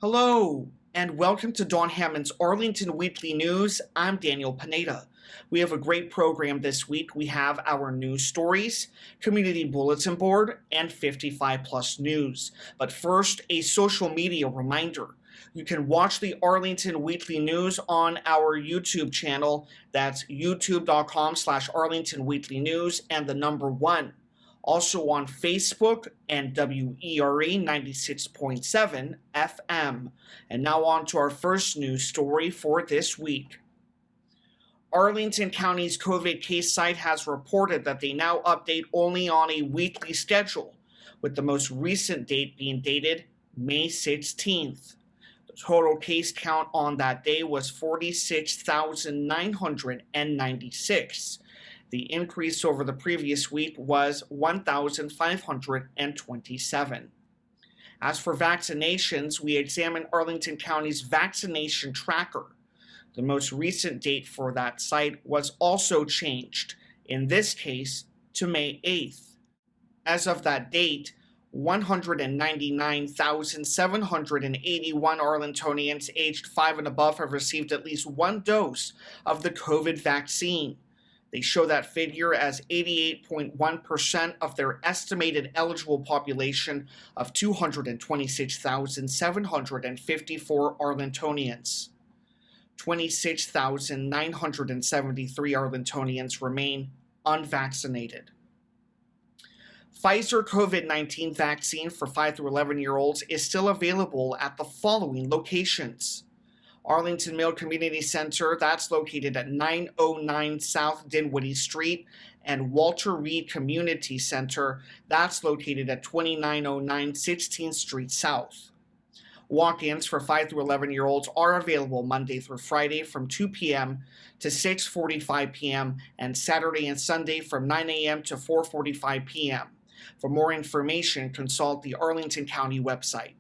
Hello, and welcome to Don Hammond's Arlington Weekly News. I'm Daniel Pineda. We have a great program this week. We have our news stories, community bulletin board, and 55 plus news. But first, a social media reminder. You can watch the Arlington Weekly News on our YouTube channel. That's youtube.com/Arlington Weekly News and the number 1. Also on Facebook and WERA 96.7 FM. And now on to our first news story for this week. Arlington County's COVID case site has reported that they now update only on a weekly schedule, with the most recent date being dated May 16th. The total case count on that day was 46,996. The increase over the previous week was 1,527. As for vaccinations, we examined Arlington County's vaccination tracker. The most recent date for that site was also changed, in this case to May 8th. As of that date, 199,781 Arlingtonians aged 5 and above have received at least one dose of the COVID vaccine. They show that figure as 88.1% of their estimated eligible population of 226,754 Arlingtonians. 26,973 Arlingtonians remain unvaccinated. Pfizer COVID-19 vaccine for 5 to 11-year-olds is still available at the following locations. Arlington Mill Community Center, that's located at 909 South Dinwiddie Street, and Walter Reed Community Center, that's located at 2909 16th Street South. Walk-ins for 5 to 11-year-olds are available Monday through Friday from 2 p.m. to 6:45 p.m. and Saturday and Sunday from 9 a.m. to 4:45 p.m. For more information, consult the Arlington County website.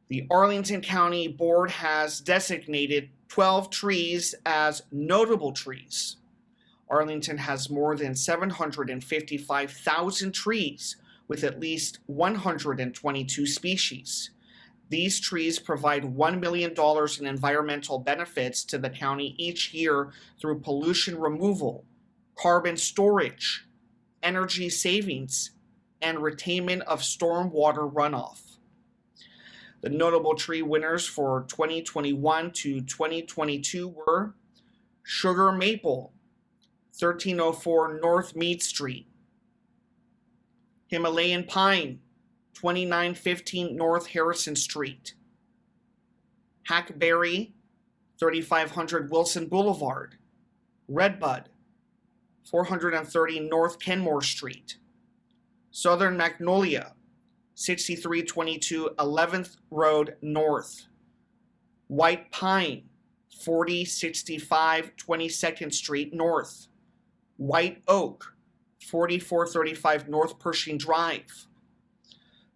The Arlington County Board has designated 12 trees as notable trees. Arlington has more than 755,000 trees with at least 122 species. These trees provide $1 million in environmental benefits to the county each year through pollution removal, carbon storage, energy savings, and retainment of stormwater runoff. The notable tree winners for 2021 to 2022 were Sugar Maple, 1304 North Meade Street; Himalayan Pine, 2915 North Harrison Street; Hackberry, 3500 Wilson Boulevard; Redbud, 430 North Kenmore Street; Southern Magnolia, 6322 11th Road North; White Pine, 4065 22nd Street North; White Oak, 4435 North Pershing Drive;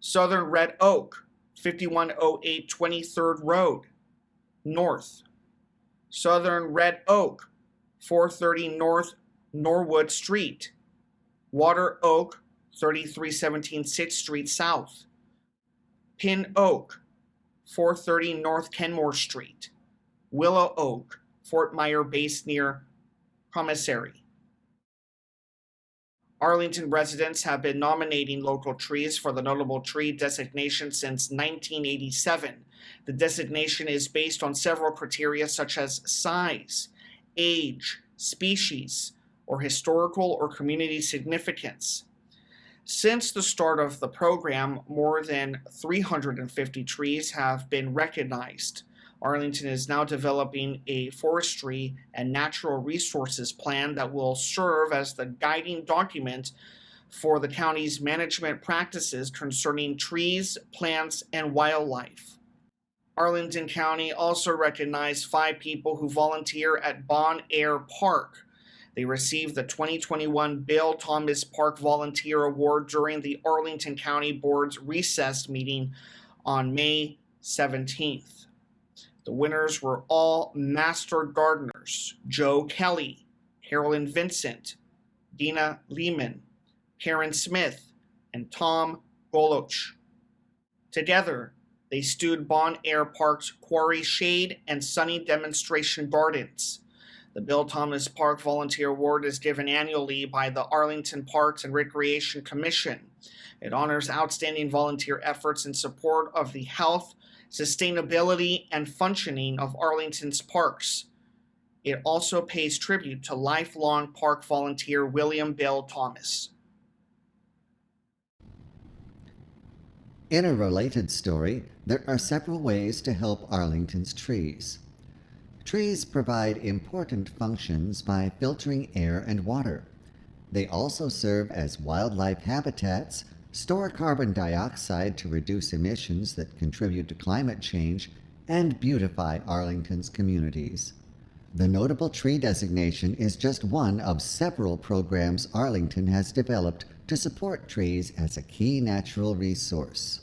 Southern Red Oak, 5108 23rd Road North; Southern Red Oak, 430 North Norwood Street; Water Oak, 3317 6th Street South; Pin Oak, 430 North Kenmore Street; Willow Oak, Fort Myer Base near Commissary. Arlington residents have been nominating local trees for the notable tree designation since 1987. The designation is based on several criteria such as size, age, species, or historical or community significance. Since the start of the program, more than 350 trees have been recognized. Arlington is now developing a forestry and natural resources plan that will serve as the guiding document for the county's management practices concerning trees, plants, and wildlife. Arlington County also recognized 5 people who volunteer at Bon Air Park. They received the 2021 Bill Thomas Park Volunteer Award during the Arlington County Board's recess meeting on May 17th. The winners were all master gardeners: Joe Kelly, Carolyn Vincent, Dina Lehman, Karen Smith, and Tom Goloch. Together, they stewed Bon Air Park's Quarry Shade and Sunny Demonstration Gardens. The Bill Thomas Park Volunteer Award is given annually by the Arlington Parks and Recreation Commission. It honors outstanding volunteer efforts in support of the health, sustainability, and functioning of Arlington's parks. It also pays tribute to lifelong park volunteer William Bill Thomas. In a related story, there are several ways to help Arlington's trees. Trees provide important functions by filtering air and water. They also serve as wildlife habitats, store carbon dioxide to reduce emissions that contribute to climate change, and beautify Arlington's communities. The Notable Tree designation is just one of several programs Arlington has developed to support trees as a key natural resource.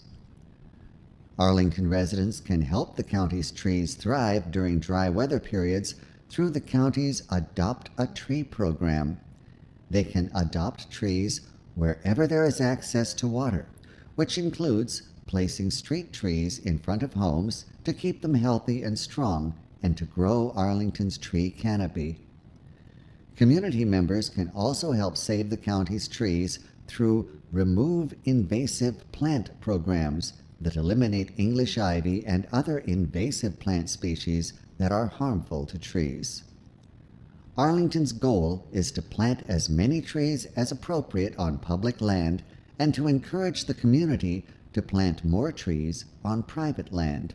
Arlington residents can help the county's trees thrive during dry weather periods through the county's Adopt a Tree program. They can adopt trees wherever there is access to water, which includes placing street trees in front of homes to keep them healthy and strong and to grow Arlington's tree canopy. Community members can also help save the county's trees through Remove Invasive Plant programs that eliminate English ivy and other invasive plant species that are harmful to trees. Arlington's goal is to plant as many trees as appropriate on public land and to encourage the community to plant more trees on private land.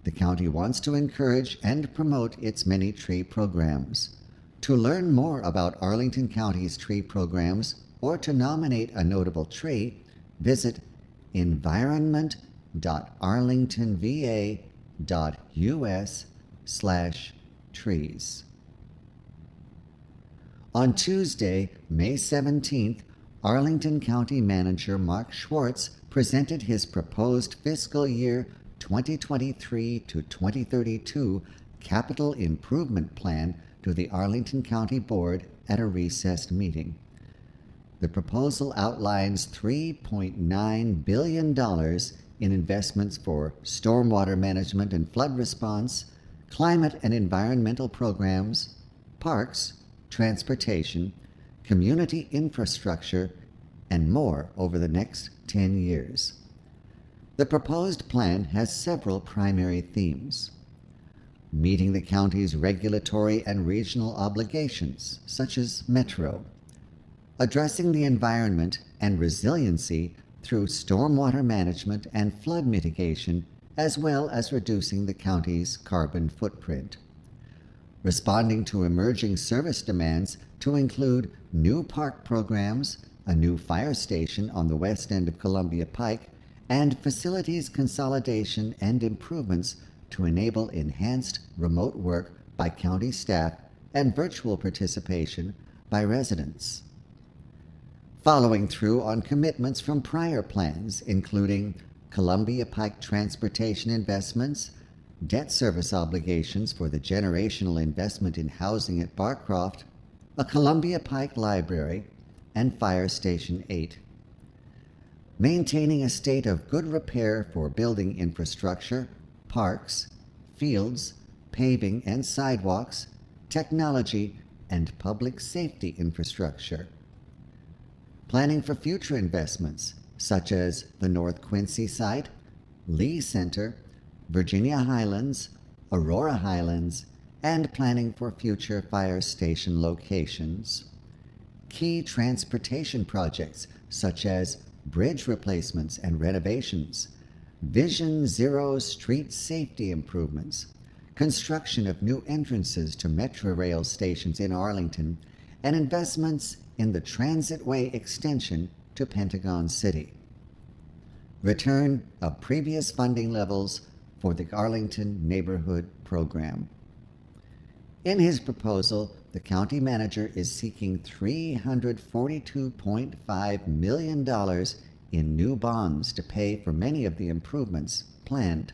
The county wants to encourage and promote its many tree programs. To learn more about Arlington County's tree programs or to nominate a notable tree, visit environment.arlingtonva.us/trees. On Tuesday, May 17th, Arlington County Manager Mark Schwartz presented his proposed fiscal year 2023 to 2032 Capital Improvement Plan to the Arlington County Board at a recessed meeting. The proposal outlines $3.9 billion in investments for stormwater management and flood response, climate and environmental programs, parks, transportation, community infrastructure, and more over the next 10 years. The proposed plan has several primary themes: meeting the county's regulatory and regional obligations, such as Metro, addressing the environment and resiliency through stormwater management and flood mitigation, as well as reducing the county's carbon footprint, responding to emerging service demands to include new park programs, a new fire station on the west end of Columbia Pike, and facilities consolidation and improvements to enable enhanced remote work by county staff and virtual participation by residents. Following through on commitments from prior plans, including Columbia Pike transportation investments, debt service obligations for the generational investment in housing at Barcroft, a Columbia Pike library, and Fire Station 8. Maintaining a state of good repair for building infrastructure, parks, fields, paving and sidewalks, technology, and public safety infrastructure. Planning for future investments, such as the North Quincy site, Lee Center, Virginia Highlands, Aurora Highlands, and planning for future fire station locations. Key transportation projects, such as bridge replacements and renovations, Vision Zero street safety improvements, construction of new entrances to Metro Rail stations in Arlington, and investments in the Transitway extension to Pentagon City. Return of previous funding levels for the Arlington Neighborhood Program. In his proposal, the county manager is seeking $342.5 million in new bonds to pay for many of the improvements planned.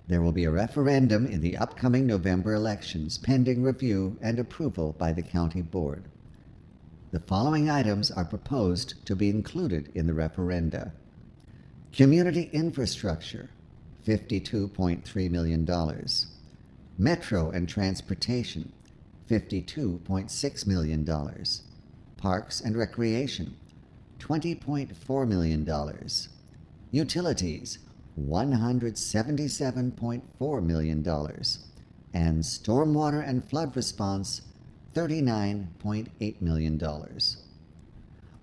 There will be a referendum in the upcoming November elections, pending review and approval by the county board. The following items are proposed to be included in the referenda: Community infrastructure, $52.3 million. Metro and transportation, $52.6 million. Parks and recreation, $20.4 million. Utilities, $177.4 million. And stormwater and flood response, $39.8 million.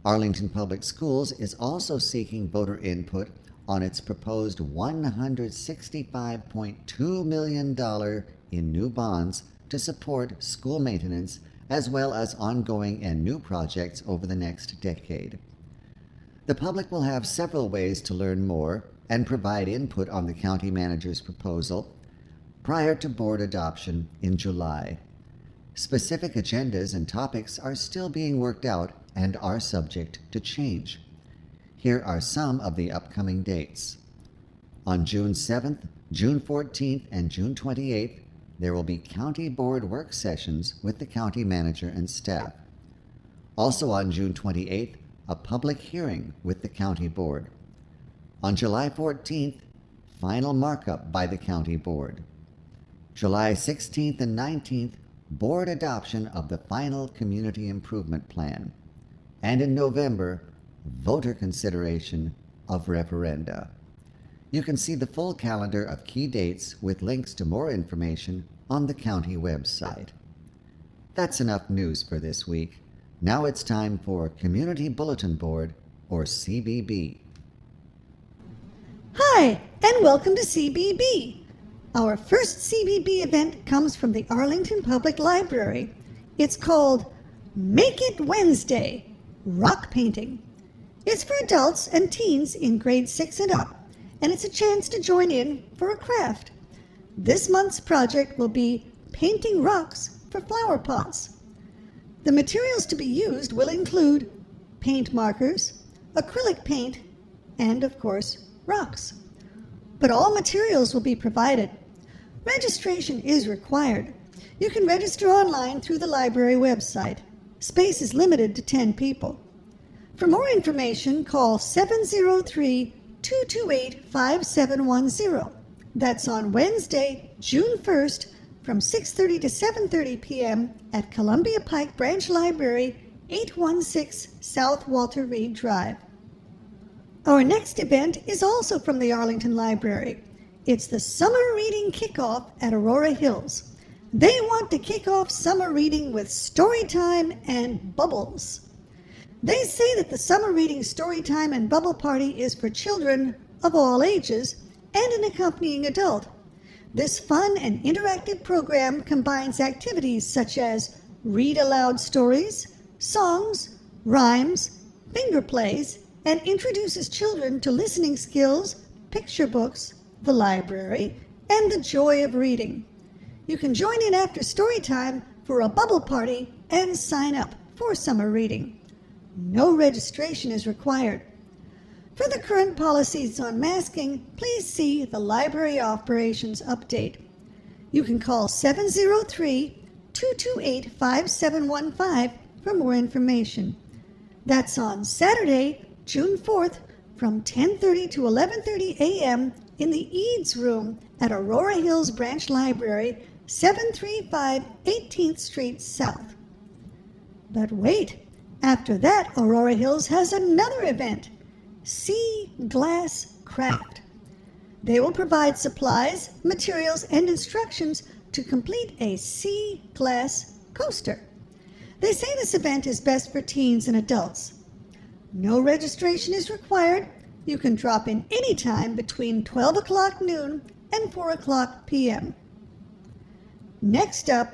Arlington Public Schools is also seeking voter input on its proposed $165.2 million in new bonds to support school maintenance as well as ongoing and new projects over the next decade. The public will have several ways to learn more and provide input on the county manager's proposal prior to board adoption in July. Specific agendas and topics are still being worked out and are subject to change. Here are some of the upcoming dates. On June 7th, June 14th, and June 28th, there will be county board work sessions with the county manager and staff. Also on June 28th, a public hearing with the county board. On July 14th, final markup by the county board. July 16th and 19th, board adoption of the final community improvement plan. And in November, voter consideration of referenda. You can see the full calendar of key dates with links to more information on the county website. That's enough news for this week. Now it's time for Community Bulletin Board, or CBB. Hi, and welcome to CBB. Our first CBB event comes from the Arlington Public Library. It's called Make It Wednesday, Rock Painting. It's for adults and teens in grade 6 and up, and it's a chance to join in for a craft. This month's project will be painting rocks for flower pots. The materials to be used will include paint markers, acrylic paint, and of course, rocks. But all materials will be provided. Registration is required. You can register online through the library website. Space is limited to 10 people. For more information, call 703-228-5710. That's on Wednesday, June 1st, from 6:30 to 7:30 p.m. at Columbia Pike Branch Library, 816 South Walter Reed Drive. Our next event is also from the Arlington Library. It's the Summer Reading Kickoff at Aurora Hills. They want to kick off summer reading with story time and bubbles. They say that the summer reading story time and bubble party is for children of all ages and an accompanying adult. This fun and interactive program combines activities such as read aloud stories, songs, rhymes, finger plays, and introduces children to listening skills, picture books, the library, and the joy of reading. You can join in after story time for a bubble party and sign up for summer reading. No registration is required. For the current policies on masking, please see the Library Operations Update. You can call 703-228-5715 for more information. That's on Saturday, June 4th, from 10:30 to 11:30 a.m. in the Eads Room at Aurora Hills Branch Library, 735 18th Street South. But wait, after that, Aurora Hills has another event, Sea Glass Craft. They will provide supplies, materials, and instructions to complete a sea glass coaster. They say this event is best for teens and adults. No registration is required. You can drop in anytime between 12 o'clock noon and 4 o'clock p.m. Next up,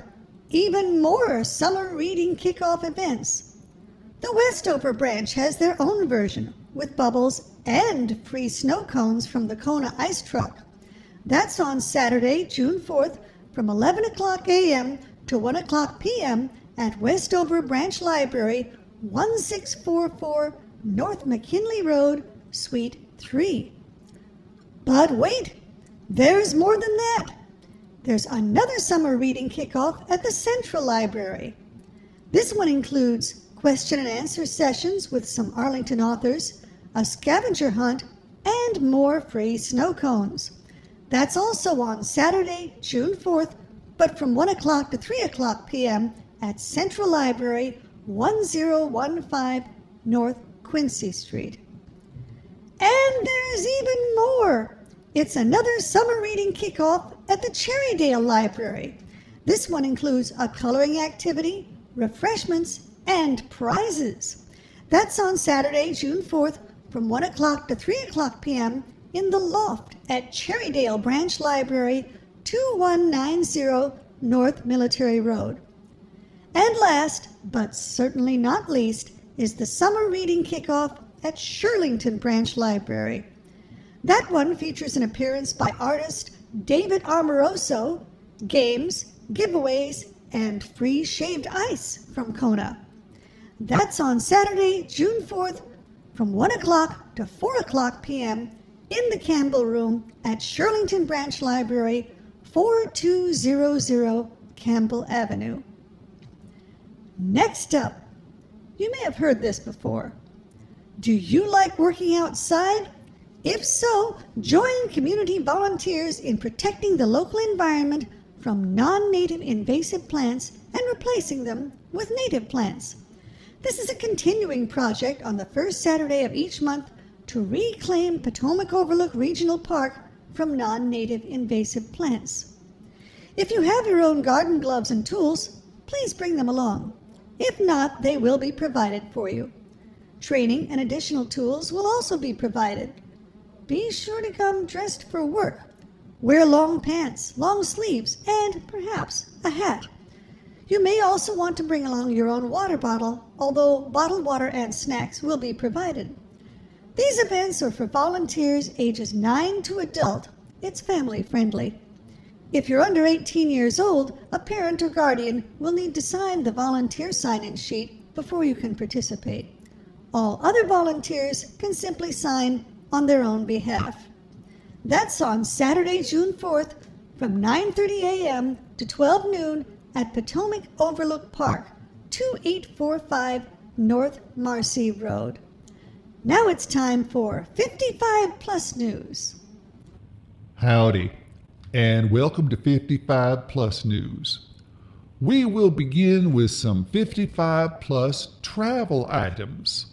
even more summer reading kickoff events. The Westover branch has their own version with bubbles and free snow cones from the Kona Ice Truck. That's on Saturday, June 4th from 11 o'clock a.m. to 1 o'clock p.m. at Westover Branch Library, 1644 North McKinley Road, Suite 3. But wait, there's more than that. There's another summer reading kickoff at the Central Library. This one includes question and answer sessions with some Arlington authors, a scavenger hunt, and more free snow cones. That's also on Saturday, June 4th, but from 1 o'clock to 3 o'clock p.m. at Central Library, 1015 North Quincy Street. And there's even more. It's another summer reading kickoff at the Cherrydale Library. This one includes a coloring activity, refreshments, and prizes. That's on Saturday, June 4th, from 1 o'clock to 3 o'clock p.m. in the loft at Cherrydale Branch Library, 2190 North Military Road. And last, but certainly not least, is the summer reading kickoff at Shirlington Branch Library. That one features an appearance by artist David Amoroso, games, giveaways, and free shaved ice from Kona. That's on Saturday, June 4th, from 1 o'clock to 4 o'clock p.m. in the Campbell Room at Shirlington Branch Library, 4200 Campbell Avenue. Next up, you may have heard this before. Do you like working outside? If so, join community volunteers in protecting the local environment from non-native invasive plants and replacing them with native plants. This is a continuing project on the first Saturday of each month to reclaim Potomac Overlook Regional Park from non-native invasive plants. If you have your own garden gloves and tools, please bring them along. If not, they will be provided for you. Training and additional tools will also be provided. Be sure to come dressed for work. Wear long pants, long sleeves, and perhaps a hat. You may also want to bring along your own water bottle, although bottled water and snacks will be provided. These events are for volunteers ages 9 to adult. It's family friendly. If you're under 18 years old, a parent or guardian will need to sign the volunteer sign-in sheet before you can participate. All other volunteers can simply sign on their own behalf. That's on Saturday, June 4th from 9:30 a.m. to 12 noon at Potomac Overlook Park, 2845 North Marcy Road. Now it's time for 55 Plus News. Howdy, and welcome to 55 Plus News. We will begin with some 55 Plus travel items.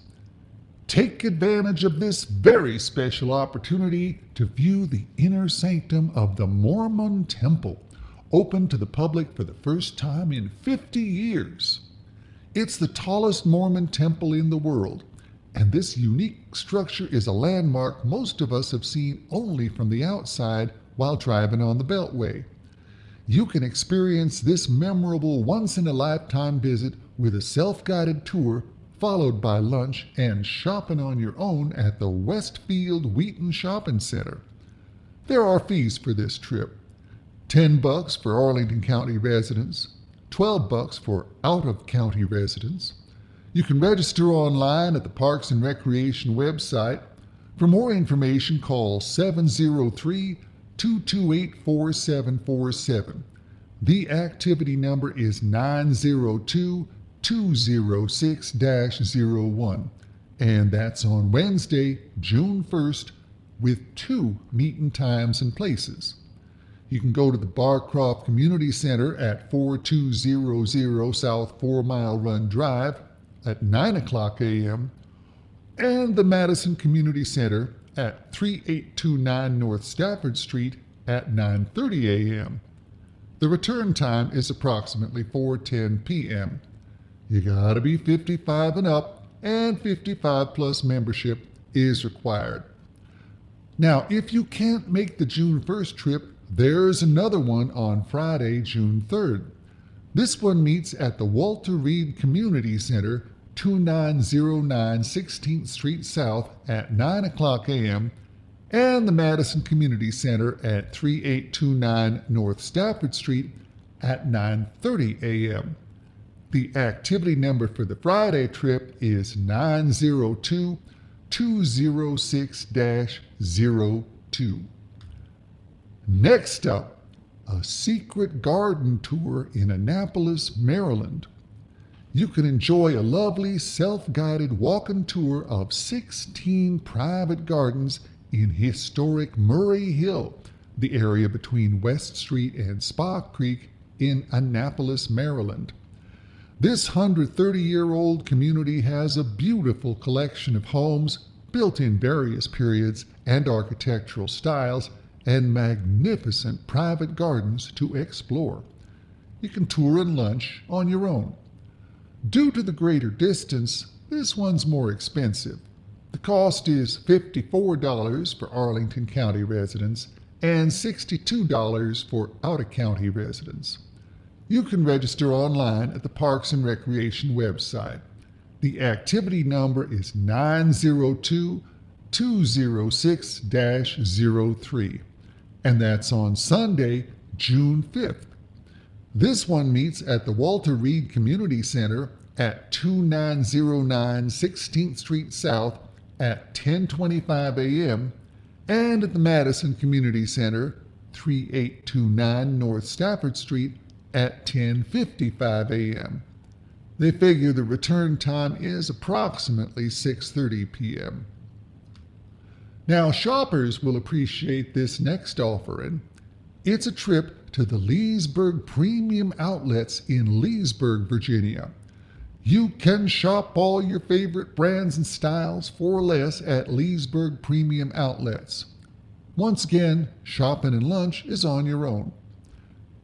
Take advantage of this very special opportunity to view the inner sanctum of the Mormon Temple, open to the public for the first time in 50 years. It's the tallest Mormon temple in the world, and this unique structure is a landmark most of us have seen only from the outside while driving on the Beltway. You can experience this memorable once-in-a-lifetime visit with a self-guided tour followed by lunch and shopping on your own at the Westfield Wheaton Shopping Center. There are fees for this trip. $10 for Arlington County residents, $12 for out-of-county residents. You can register online at the Parks and Recreation website. For more information, call 703-228-4747. The activity number is 902-206-01, and that's on Wednesday, June 1st, with 2 meeting times and places. You can go to the Barcroft Community Center at 4200 South 4 Mile Run Drive at 9 o'clock a.m. and the Madison Community Center at 3829 North Stafford Street at 9:30 a.m. The return time is approximately 4:10 p.m. You gotta be 55 and up, and 55 plus membership is required. Now, if you can't make the June 1st trip, there's another one on Friday, June 3rd. This one meets at the Walter Reed Community Center, 2909 16th Street South at 9 o'clock a.m. and the Madison Community Center at 3829 North Stafford Street at 9:30 a.m. The activity number for the Friday trip is 902-206-02. Next up, a secret garden tour in Annapolis, Maryland. You can enjoy a lovely self-guided walking tour of 16 private gardens in historic Murray Hill, the area between West Street and Spa Creek in Annapolis, Maryland. This 130-year-old community has a beautiful collection of homes built in various periods and architectural styles, and magnificent private gardens to explore. You can tour and lunch on your own. Due to the greater distance, this one's more expensive. The cost is $54 for Arlington County residents and $62 for out-of-county residents. You can register online at the Parks and Recreation website. The activity number is 902-206-03, and that's on Sunday, June 5th. This one meets at the Walter Reed Community Center at 2909 16th Street South at 10:25 a.m. and at the Madison Community Center, 3829 North Stafford Street at 10:55 a.m. They figure the return time is approximately 6:30 p.m. Now, shoppers will appreciate this next offering. It's a trip to the Leesburg Premium Outlets in Leesburg, Virginia. You can shop all your favorite brands and styles for less at Leesburg Premium Outlets. Once again, shopping and lunch is on your own.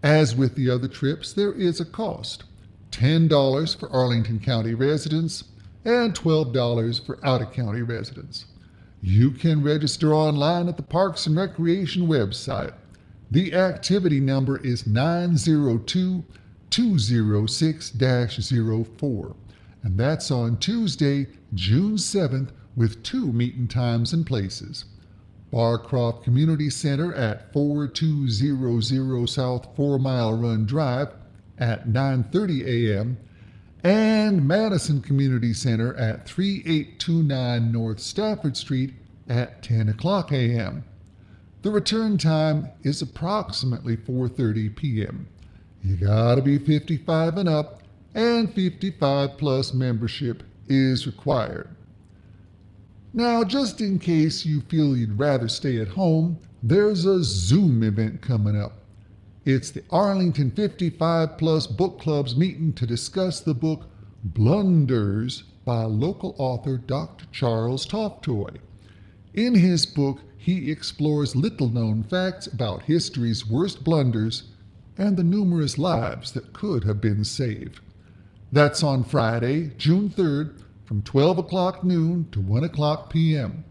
As with the other trips, there is a cost. $10 for Arlington County residents and $12 for out-of-county residents. You can register online at the Parks and Recreation website. The activity number is 902-206-04, and that's on Tuesday, June 7th, with 2 meeting times and places. Barcroft Community Center at 4200 South 4 Mile Run Drive at 9:30 a.m. and Madison Community Center at 3829 North Stafford Street at 10 o'clock a.m. The return time is approximately 4:30 p.m. You gotta be 55 and up, and 55 plus membership is required. Now, just in case you feel you'd rather stay at home, there's a Zoom event coming up. It's the Arlington 55 Plus Book Club's meeting to discuss the book Blunders by local author Dr. Charles Toftoy. In his book, he explores little-known facts about history's worst blunders and the numerous lives that could have been saved. That's on Friday, June 3rd, from 12 o'clock noon to 1 o'clock p.m.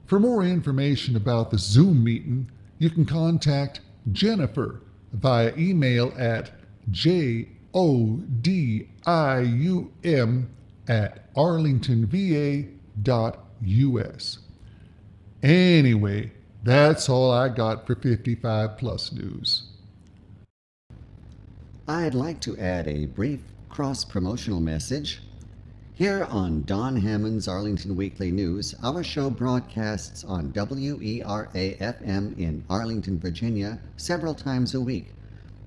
For more information about the Zoom meeting, you can contact Jennifer via email at jodium@arlingtonva.us. Anyway, that's all I got for 55 Plus News. I'd like to add a brief cross-promotional message. Here on Don Hammond's Arlington Weekly News, our show broadcasts on WERA-FM in Arlington, Virginia, several times a week.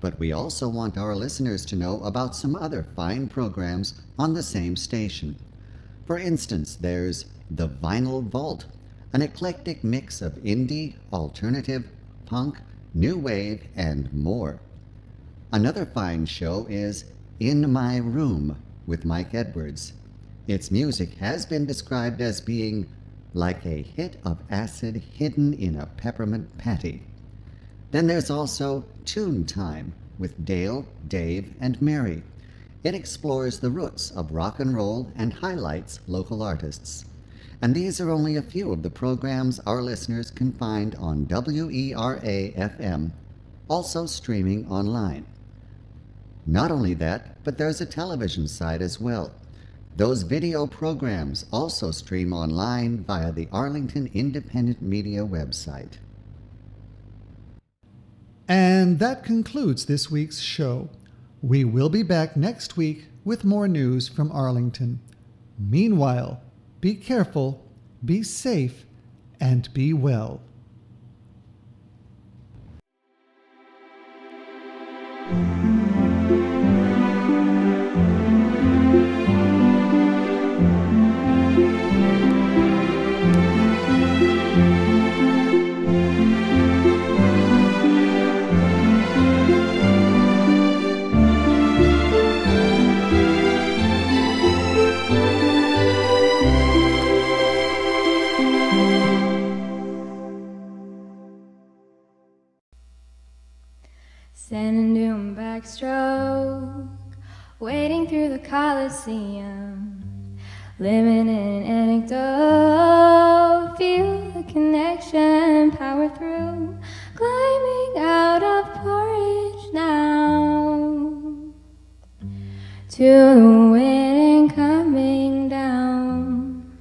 But we also want our listeners to know about some other fine programs on the same station. For instance, there's The Vinyl Vault, an eclectic mix of indie, alternative, punk, new wave, and more. Another fine show is In My Room with Mike Edwards. Its music has been described as being like a hit of acid hidden in a peppermint patty. Then there's also Tune Time with Dale, Dave, and Mary. It explores the roots of rock and roll and highlights local artists. And these are only a few of the programs our listeners can find on WERA-FM, also streaming online. Not only that, but there's a television side as well. Those video programs also stream online via the Arlington Independent Media website. And that concludes this week's show. We will be back next week with more news from Arlington. Meanwhile, be careful, be safe, and be well. Sending doing backstroke, wading through the Coliseum, living in an anecdote, feel the connection, power through, climbing out of porridge now, to the wind and coming down.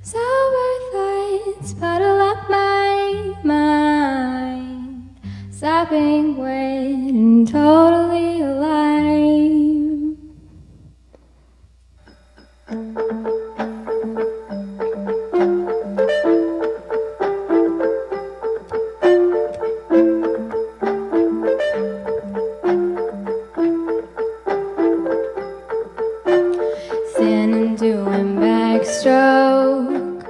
Sober thoughts puddle up my mind, stopping, waiting, totally alive. Standing, doing backstroke,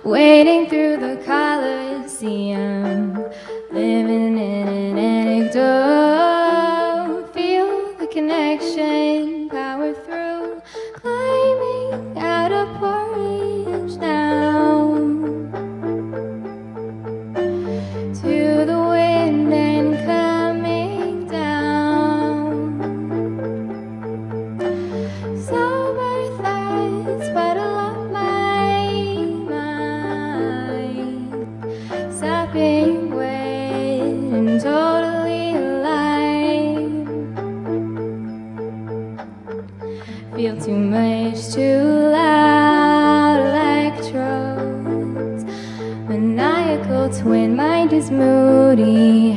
wading through the Coliseum, living in an anecdote, feel the connection, power through, climbing out of porridge down, to the wind and coming down. Sober thoughts puddle up my mind, stopping, waiting, totally alive. Feel too much, too loud electrodes, maniacal twin mind is moody.